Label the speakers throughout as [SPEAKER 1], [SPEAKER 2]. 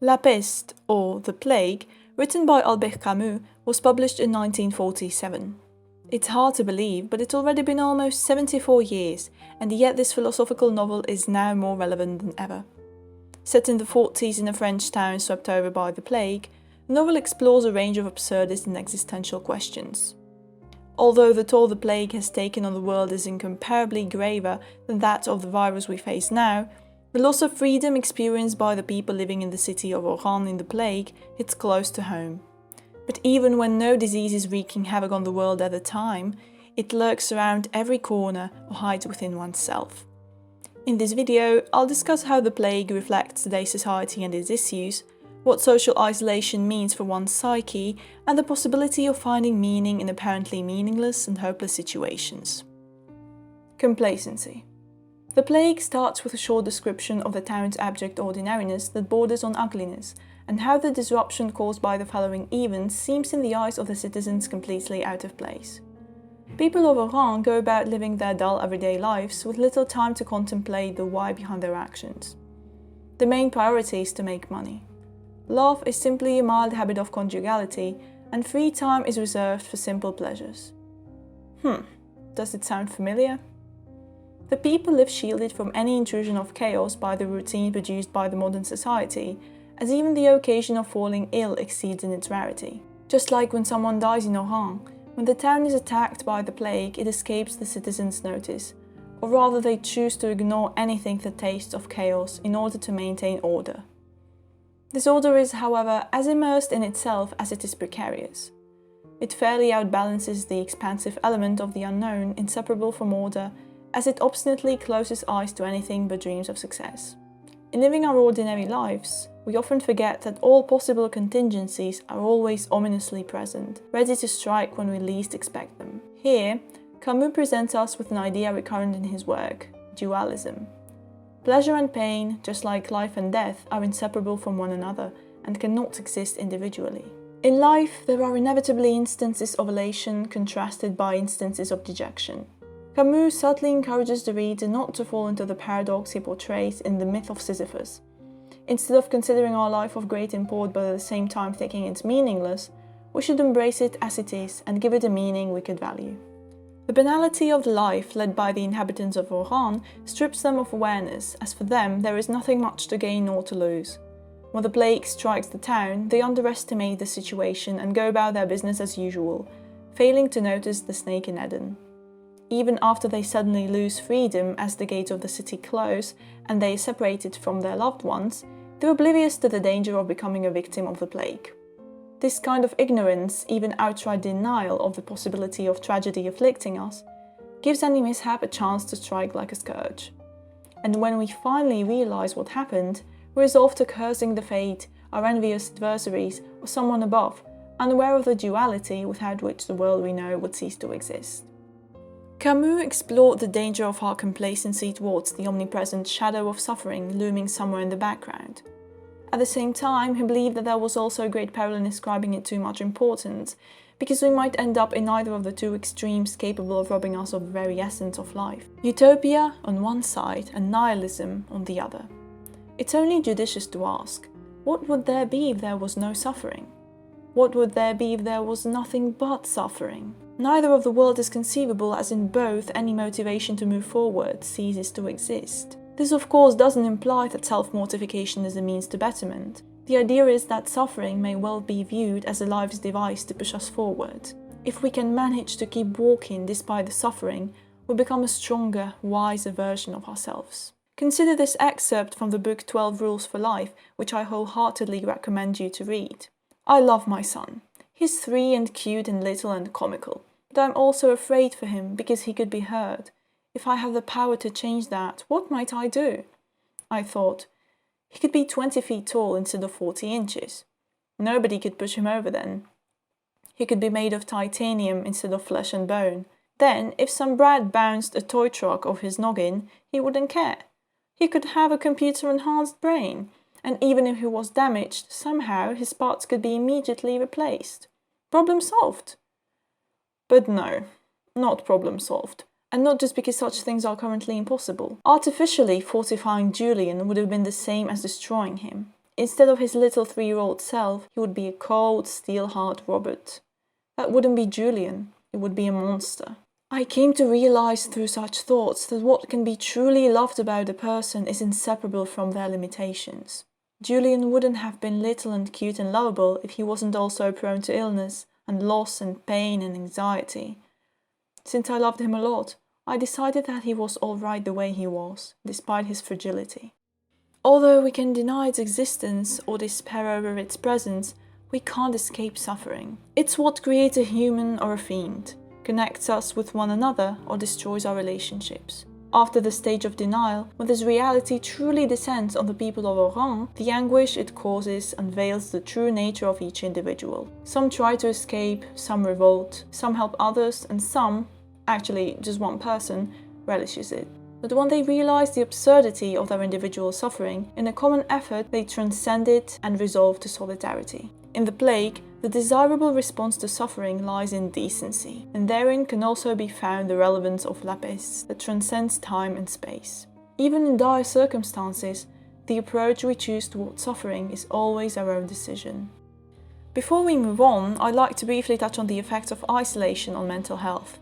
[SPEAKER 1] La Peste, or The Plague, written by Albert Camus, was published in 1947. It's hard to believe, but it's already been almost 74 years, and yet this philosophical novel is now more relevant than ever. Set in the 40s in a French town swept over by the plague, the novel explores a range of absurdist and existential questions. Although the toll the plague has taken on the world is incomparably graver than that of the virus we face now, the loss of freedom experienced by the people living in the city of Oran in the plague hits close to home. But even when no disease is wreaking havoc on the world at the time, it lurks around every corner or hides within oneself. In this video, I'll discuss how the plague reflects today's society and its issues, what social isolation means for one's psyche, and the possibility of finding meaning in apparently meaningless and hopeless situations. Complacency. The plague starts with a short description of the town's abject ordinariness that borders on ugliness, and how the disruption caused by the following events seems in the eyes of the citizens completely out of place. People of Oran go about living their dull everyday lives with little time to contemplate the why behind their actions. The main priority is to make money. Love is simply a mild habit of conjugality, and free time is reserved for simple pleasures. Does it sound familiar? The people live shielded from any intrusion of chaos by the routine produced by the modern society, as even the occasion of falling ill exceeds in its rarity. Just like when someone dies in Oran, when the town is attacked by the plague, it escapes the citizens' notice, or rather they choose to ignore anything that tastes of chaos in order to maintain order. This order is, however, as immersed in itself as it is precarious. It fairly outbalances the expansive element of the unknown, inseparable from order, as it obstinately closes eyes to anything but dreams of success. In living our ordinary lives, we often forget that all possible contingencies are always ominously present, ready to strike when we least expect them. Here, Camus presents us with an idea recurrent in his work, dualism. Pleasure and pain, just like life and death, are inseparable from one another and cannot exist individually. In life, there are inevitably instances of elation contrasted by instances of dejection. Camus subtly encourages the reader not to fall into the paradox he portrays in the myth of Sisyphus. Instead of considering our life of great import but at the same time thinking it's meaningless, we should embrace it as it is and give it a meaning we could value. The banality of the life led by the inhabitants of Oran strips them of awareness, as for them there is nothing much to gain nor to lose. When the plague strikes the town, they underestimate the situation and go about their business as usual, failing to notice the snake in Eden. Even after they suddenly lose freedom as the gates of the city close and they are separated from their loved ones, they're oblivious to the danger of becoming a victim of the plague. This kind of ignorance, even outright denial of the possibility of tragedy afflicting us, gives any mishap a chance to strike like a scourge. And when we finally realize what happened, we resolve to cursing the fate, our envious adversaries, or someone above, unaware of the duality without which the world we know would cease to exist. Camus explored the danger of our complacency towards the omnipresent shadow of suffering looming somewhere in the background. At the same time, he believed that there was also a great peril in ascribing it too much importance, because we might end up in either of the two extremes capable of robbing us of the very essence of life. Utopia on one side and nihilism on the other. It's only judicious to ask, what would there be if there was no suffering? What would there be if there was nothing but suffering? Neither of the world is conceivable, as in both any motivation to move forward ceases to exist. This of course doesn't imply that self-mortification is a means to betterment. The idea is that suffering may well be viewed as a life's device to push us forward. If we can manage to keep walking despite the suffering, we become a stronger, wiser version of ourselves. Consider this excerpt from the book 12 Rules for Life, which I wholeheartedly recommend you to read. I love my son. He's 3 and cute and little and comical, but I'm also afraid for him because he could be hurt. If I have the power to change that, what might I do? I thought, he could be 20 feet tall instead of 40 inches. Nobody could push him over then. He could be made of titanium instead of flesh and bone. Then, if some brat bounced a toy truck off his noggin, he wouldn't care. He could have a computer-enhanced brain, and even if he was damaged, somehow his parts could be immediately replaced. Problem solved. But no, not problem solved. And not just because such things are currently impossible. Artificially fortifying Julian would have been the same as destroying him. Instead of his little 3-year-old self, he would be a cold, steel-hard robot. That wouldn't be Julian, it would be a monster. I came to realize through such thoughts that what can be truly loved about a person is inseparable from their limitations. Julian wouldn't have been little and cute and lovable if he wasn't also prone to illness and loss and pain and anxiety. Since I loved him a lot, I decided that he was alright the way he was, despite his fragility. Although we can deny its existence or despair over its presence, we can't escape suffering. It's what creates a human or a fiend, connects us with one another or destroys our relationships. After the stage of denial, when this reality truly descends on the people of Oran, the anguish it causes unveils the true nature of each individual. Some try to escape, some revolt, some help others, and some, actually just one person, relishes it. But when they realize the absurdity of their individual suffering, in a common effort they transcend it and resolve to solidarity. In the plague, the desirable response to suffering lies in decency, and therein can also be found the relevance of la Peste that transcends time and space. Even in dire circumstances, the approach we choose toward suffering is always our own decision. Before we move on, I'd like to briefly touch on the effects of isolation on mental health.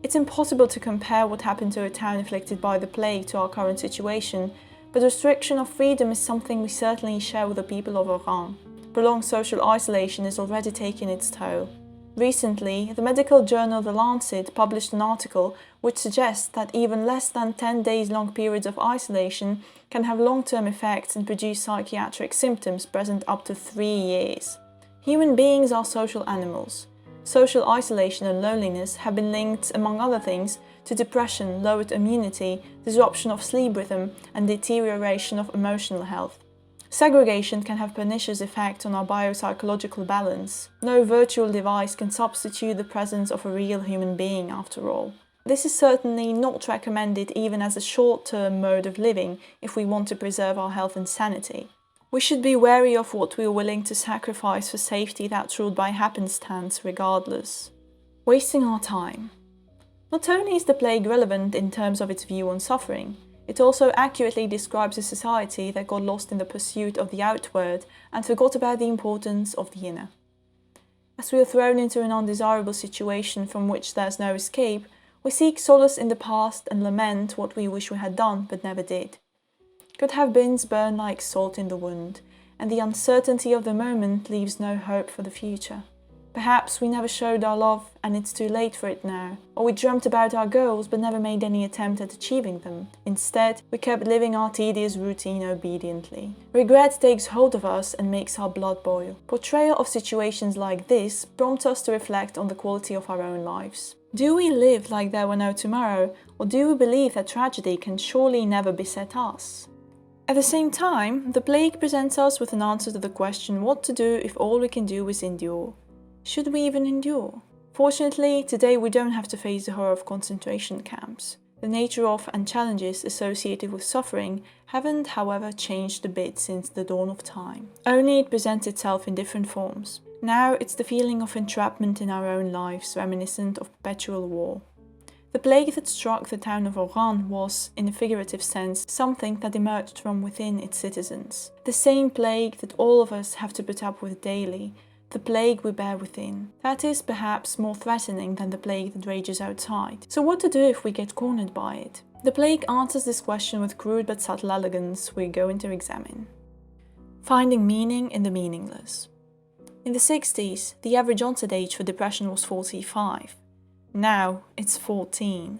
[SPEAKER 1] It's impossible to compare what happened to a town afflicted by the plague to our current situation, but restriction of freedom is something we certainly share with the people of Oran. Prolonged social isolation is already taking its toll. Recently, the medical journal The Lancet published an article which suggests that even less than 10 days long periods of isolation can have long-term effects and produce psychiatric symptoms present up to 3 years. Human beings are social animals. Social isolation and loneliness have been linked, among other things, to depression, lowered immunity, disruption of sleep rhythm, and deterioration of emotional health. Segregation can have pernicious effect on our biopsychological balance. No virtual device can substitute the presence of a real human being, after all. This is certainly not recommended even as a short-term mode of living if we want to preserve our health and sanity. We should be wary of what we are willing to sacrifice for safety that's ruled by happenstance regardless. Wasting our time. Not only is the plague relevant in terms of its view on suffering, it also accurately describes a society that got lost in the pursuit of the outward and forgot about the importance of the inner. As we are thrown into an undesirable situation from which there's no escape, we seek solace in the past and lament what we wish we had done but never did. Could have beens burn like salt in the wound, and the uncertainty of the moment leaves no hope for the future. Perhaps we never showed our love and it's too late for it now, or we dreamt about our goals but never made any attempt at achieving them. Instead, we kept living our tedious routine obediently. Regret takes hold of us and makes our blood boil. Portrayal of situations like this prompts us to reflect on the quality of our own lives. Do we live like there were no tomorrow, or do we believe that tragedy can surely never beset us? At the same time, the plague presents us with an answer to the question what to do if all we can do is endure. Should we even endure? Fortunately, today we don't have to face the horror of concentration camps. The nature of and challenges associated with suffering haven't, however, changed a bit since the dawn of time. Only it presents itself in different forms. Now it's the feeling of entrapment in our own lives, reminiscent of perpetual war. The plague that struck the town of Oran was, in a figurative sense, something that emerged from within its citizens. The same plague that all of us have to put up with daily, the plague we bear within. That is perhaps more threatening than the plague that rages outside. So what to do if we get cornered by it? The plague answers this question with crude but subtle elegance we're going to examine. Finding meaning in the meaningless. In the 60s, the average onset age for depression was 45. Now it's 14.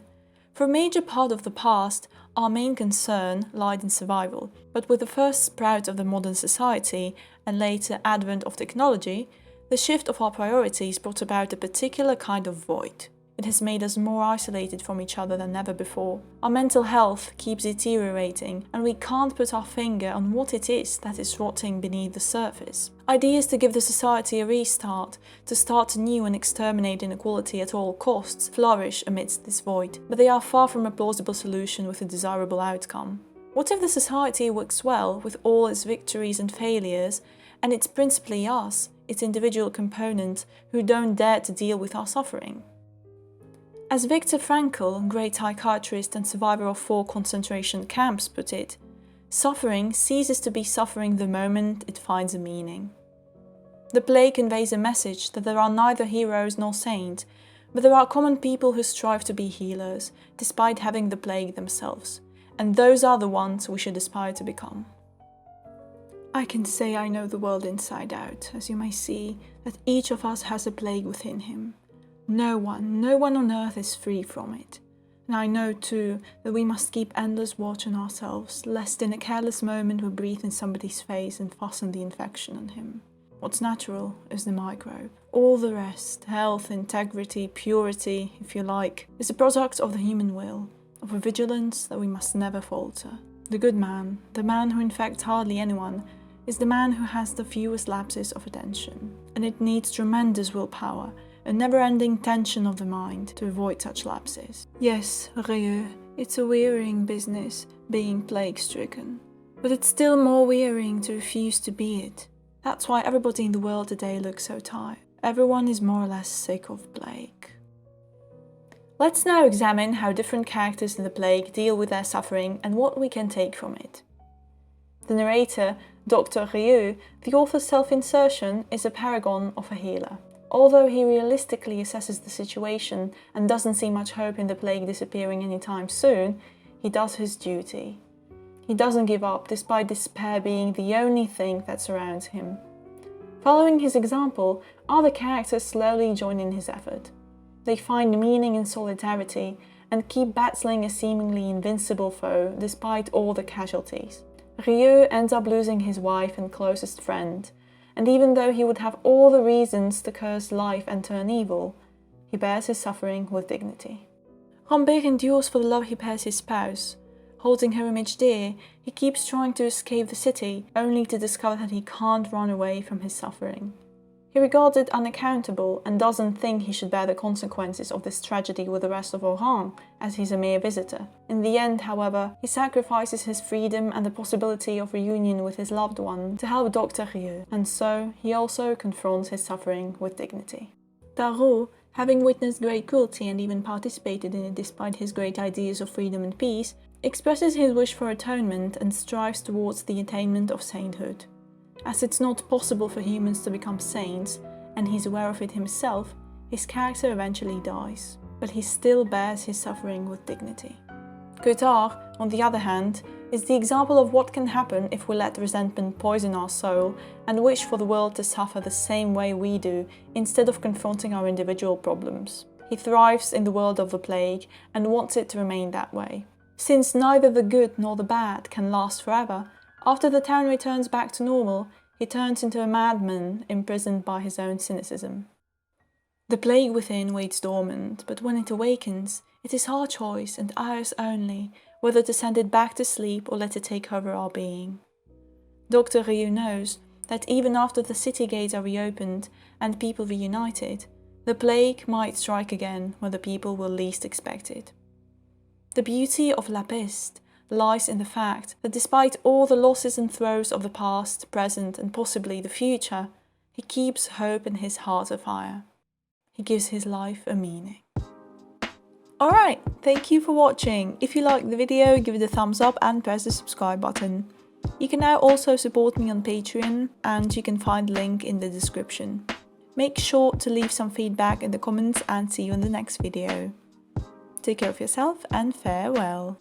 [SPEAKER 1] For a major part of the past, our main concern lied in survival, but with the first sprout of the modern society and later advent of technology, the shift of our priorities brought about a particular kind of void. It has made us more isolated from each other than ever before. Our mental health keeps deteriorating, and we can't put our finger on what it is that is rotting beneath the surface. Ideas to give the society a restart, to start anew and exterminate inequality at all costs, flourish amidst this void, but they are far from a plausible solution with a desirable outcome. What if the society works well with all its victories and failures, and it's principally us, its individual components, who don't dare to deal with our suffering? As Viktor Frankl, great psychiatrist and survivor of 4 concentration camps, put it, Suffering ceases to be suffering the moment it finds a meaning. The plague conveys a message that there are neither heroes nor saints, but there are common people who strive to be healers, despite having the plague themselves, and those are the ones we should aspire to become. I can say I know the world inside out, as you may see, that each of us has a plague within him. No one on earth is free from it. And I know too that we must keep endless watch on ourselves, lest in a careless moment we breathe in somebody's face and fasten the infection on him. What's natural is the microbe. All the rest, health, integrity, purity, if you like, is a product of the human will, of a vigilance that we must never falter. The good man, the man who infects hardly anyone, is the man who has the fewest lapses of attention. And it needs tremendous willpower, a never-ending tension of the mind to avoid such lapses. Yes, Rieu, it's a wearying business, being plague-stricken. But it's still more wearying to refuse to be it. That's why everybody in the world today looks so tired. Everyone is more or less sick of plague. Let's now examine how different characters in the plague deal with their suffering and what we can take from it. The narrator, Dr. Rieu, the author's self-insertion, is a paragon of a healer. Although he realistically assesses the situation and doesn't see much hope in the plague disappearing anytime soon, he does his duty. He doesn't give up despite despair being the only thing that surrounds him. Following his example, other characters slowly join in his effort. They find meaning in solidarity and keep battling a seemingly invincible foe despite all the casualties. Rieu ends up losing his wife and closest friend, and even though he would have all the reasons to curse life and turn evil, he bears his suffering with dignity. Rambert endures for the love he bears his spouse. Holding her image dear, he keeps trying to escape the city, only to discover that he can't run away from his suffering. He regards it unaccountable and doesn't think he should bear the consequences of this tragedy with the rest of Oran, as he's a mere visitor. In the end, however, he sacrifices his freedom and the possibility of reunion with his loved one to help Dr. Rieu, and so he also confronts his suffering with dignity. Tarot, having witnessed great cruelty and even participated in it despite his great ideas of freedom and peace, expresses his wish for atonement and strives towards the attainment of sainthood. As it's not possible for humans to become saints, and he's aware of it himself, his character eventually dies, but he still bears his suffering with dignity. Cottard, on the other hand, is the example of what can happen if we let resentment poison our soul and wish for the world to suffer the same way we do, instead of confronting our individual problems. He thrives in the world of the plague and wants it to remain that way. Since neither the good nor the bad can last forever, after the town returns back to normal, he turns into a madman imprisoned by his own cynicism. The plague within waits dormant, but when it awakens, it is our choice and ours only whether to send it back to sleep or let it take over our being. Dr. Rieu knows that even after the city gates are reopened and people reunited, the plague might strike again when the people will least expect it. The beauty of La Peste lies in the fact that despite all the losses and throes of the past, present and possibly the future, he keeps hope in his heart afire. He gives his life a meaning. Alright, thank you for watching. If you liked the video, give it a thumbs up and press the subscribe button. You can now also support me on Patreon, and you can find the link in the description. Make sure to leave some feedback in the comments and see you in the next video. Take care of yourself and farewell.